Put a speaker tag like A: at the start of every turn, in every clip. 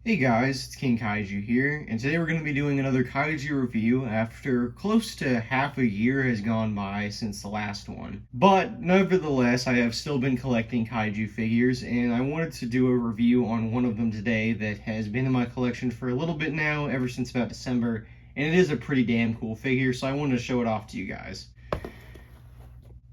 A: Hey guys, it's King Kaiju here, and today we're going to be doing another Kaiju review after close to half a year has gone by since the last one. But nevertheless, I have still been collecting Kaiju figures, and I wanted to do a review on one of them today that has been in my collection for a little bit now, ever since about December, and it is a pretty damn cool figure, so I wanted to show it off to you guys.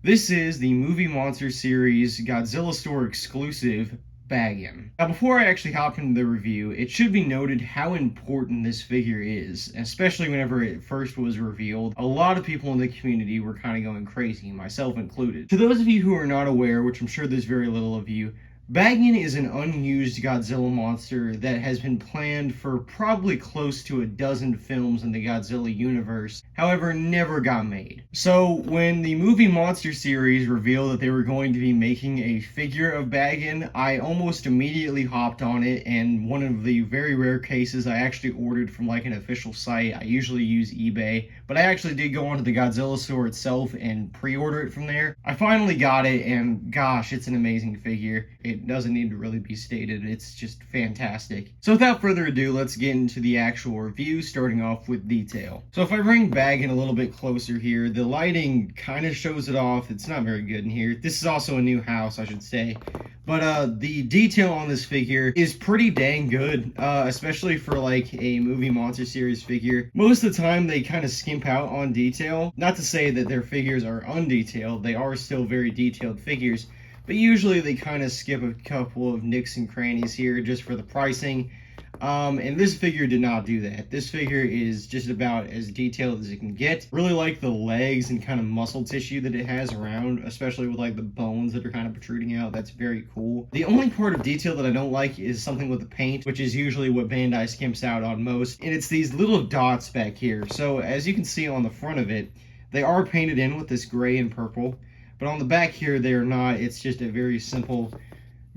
A: This is the Movie Monster Series Godzilla Store exclusive Bagan. Now, before I actually hop into the review, it should be noted how important this figure is, especially whenever it first was revealed. A lot of people in the community were kind of going crazy, myself included. To those of you who are not aware, which I'm sure there's very little of you, Bagan is an unused Godzilla monster that has been planned for probably close to a dozen films in the Godzilla universe, however, never got made. So when the Movie Monster series revealed that they were going to be making a figure of Bagan, I almost immediately hopped on it, and one of the very rare cases I actually ordered from like an official site. I usually use eBay, but I actually did go onto the Godzilla store itself and pre-order it from there. I finally got it, and gosh, it's an amazing figure. It doesn't need to really be stated. It's just fantastic. So without further ado, let's get into the actual review, starting off with detail. So if I bring Bagan a little bit closer here, the lighting kind of shows it off. It's not very good in here. This is also a new house, I should say. But the detail on this figure is pretty dang good, especially for like a Movie Monster series figure. Most of the time they kind of skimp out on detail. Not to say that their figures are undetailed, they are still very detailed figures, but usually they kind of skip a couple of nicks and crannies here just for the pricing. And this figure did not do that. This figure is just about as detailed as it can get. Really like the legs and kind of muscle tissue that it has around, especially with like the bones that are kind of protruding out. That's very cool. The only part of detail that I don't like is something with the paint, which is usually what Bandai skimps out on most. And it's these little dots back here. So as you can see on the front of it, they are painted in with this gray and purple. But on the back here, they are not. It's just a very simple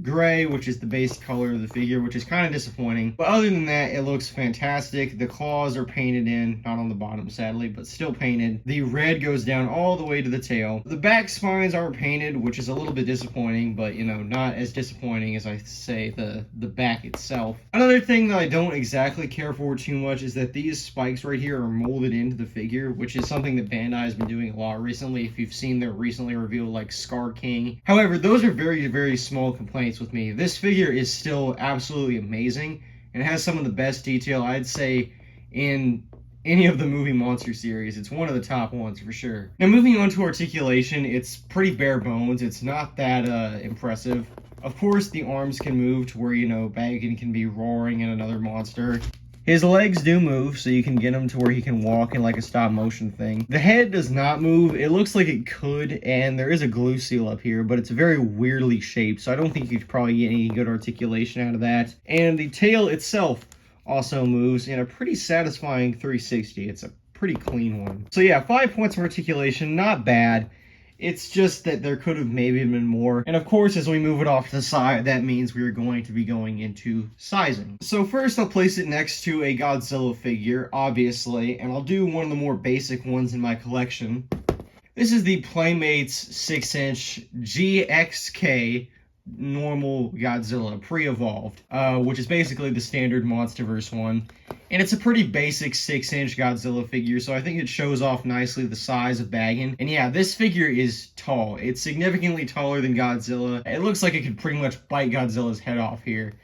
A: gray, which is the base color of the figure, which is kind of disappointing. But other than that, it looks fantastic. The claws are painted in, not on the bottom sadly, but still painted. The red goes down all the way to the tail. The back spines aren't painted, which is a little bit disappointing, but you know, not as disappointing as I say the back itself. Another thing that I don't exactly care for too much is that these spikes right here are molded into the figure, which is something that Bandai has been doing a lot recently. If you've seen their recently revealed like Scar King. However, those are very, very small complaints with me. This figure is still absolutely amazing and has some of the best detail, I'd say, in any of the Movie Monster series. It's one of the top ones for sure. Now moving on to articulation, it's pretty bare bones. It's not that impressive. Of course, the arms can move to where, you know, Bagan can be roaring at another monster. His legs do move, so you can get him to where he can walk in like a stop motion thing. The head does not move. It looks like it could, and there is a glue seal up here, but it's very weirdly shaped, so I don't think you could probably get any good articulation out of that. And the tail itself also moves in a pretty satisfying 360. It's a pretty clean one. So yeah, 5 points of articulation, not bad. It's just that there could have maybe been more. And of course, as we move it off to the side, that means we're going to be going into sizing. So first, I'll place it next to a Godzilla figure, obviously, and I'll do one of the more basic ones in my collection. This is the Playmates 6-inch GXK normal Godzilla, pre-evolved, which is basically the standard Monsterverse one. And it's a pretty basic 6-inch Godzilla figure, so I think it shows off nicely the size of Bagan. And yeah, this figure is tall. It's significantly taller than Godzilla. It looks like it could pretty much bite Godzilla's head off here.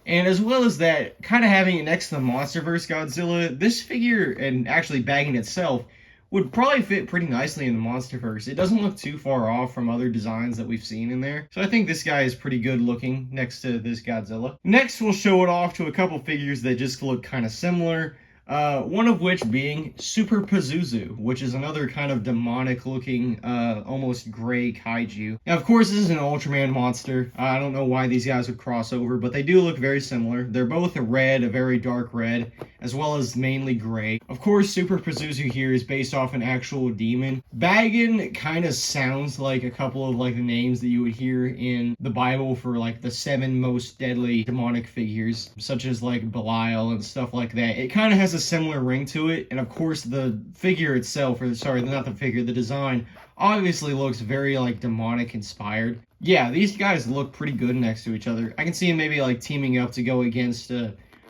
A: And as well as that, kind of having it next to the Monsterverse Godzilla, this figure, and actually Bagan itself, would probably fit pretty nicely in the Monsterverse. It doesn't look too far off from other designs that we've seen in there. So I think this guy is pretty good looking next to this Godzilla. Next, we'll show it off to a couple figures that just look kind of similar. One of which being Super Pazuzu, which is another kind of demonic looking, almost gray kaiju. Now, of course, this is an Ultraman monster. I don't know why these guys would cross over, but they do look very similar. They're both a red, a very dark red, as well as mainly gray. Of course, Super Pazuzu here is based off an actual demon. Bagan kind of sounds like a couple of like the names that you would hear in the Bible for like the 7 most deadly demonic figures, such as like Belial and stuff like that. It kind of has a similar ring to it, and of course the figure itself, or sorry, not the figure, the design obviously looks very like demonic inspired. Yeah, these guys look pretty good next to each other. I can see them maybe like teaming up to go against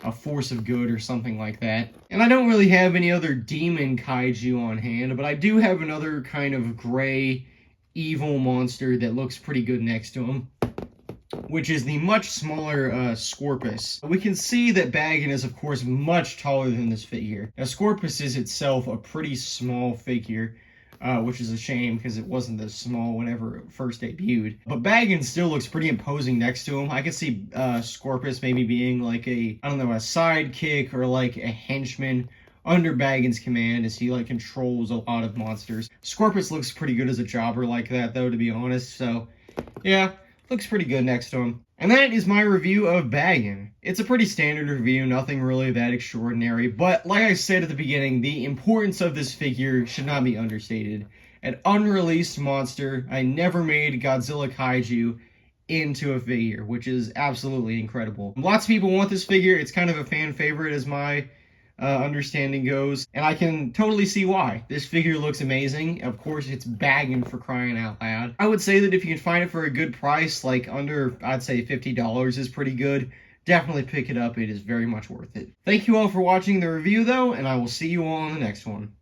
A: a force of good or something like that. And I don't really have any other demon kaiju on hand, but I do have another kind of gray evil monster that looks pretty good next to him, which is the much smaller Scorpus. We can see that Bagan is, of course, much taller than this figure. Now, Scorpus is itself a pretty small figure, which is a shame because it wasn't this small whenever it first debuted. But Bagan still looks pretty imposing next to him. I could see Scorpus maybe being like a, I don't know, a sidekick or like a henchman under Bagan's command as he like controls a lot of monsters. Scorpus looks pretty good as a jobber like that though, to be honest, so yeah, looks pretty good next to him. And that is my review of Bagan. It's a pretty standard review, nothing really that extraordinary, but like I said at the beginning, the importance of this figure should not be understated. An unreleased monster, I never made Godzilla Kaiju into a figure, which is absolutely incredible. Lots of people want this figure, it's kind of a fan favorite as my understanding goes, and I can totally see why. This figure looks amazing. Of course, it's Bagan for crying out loud. I would say that if you can find it for a good price, like under, I'd say $50 is pretty good, definitely pick it up. It is very much worth it. Thank you all for watching the review, though, and I will see you all in the next one.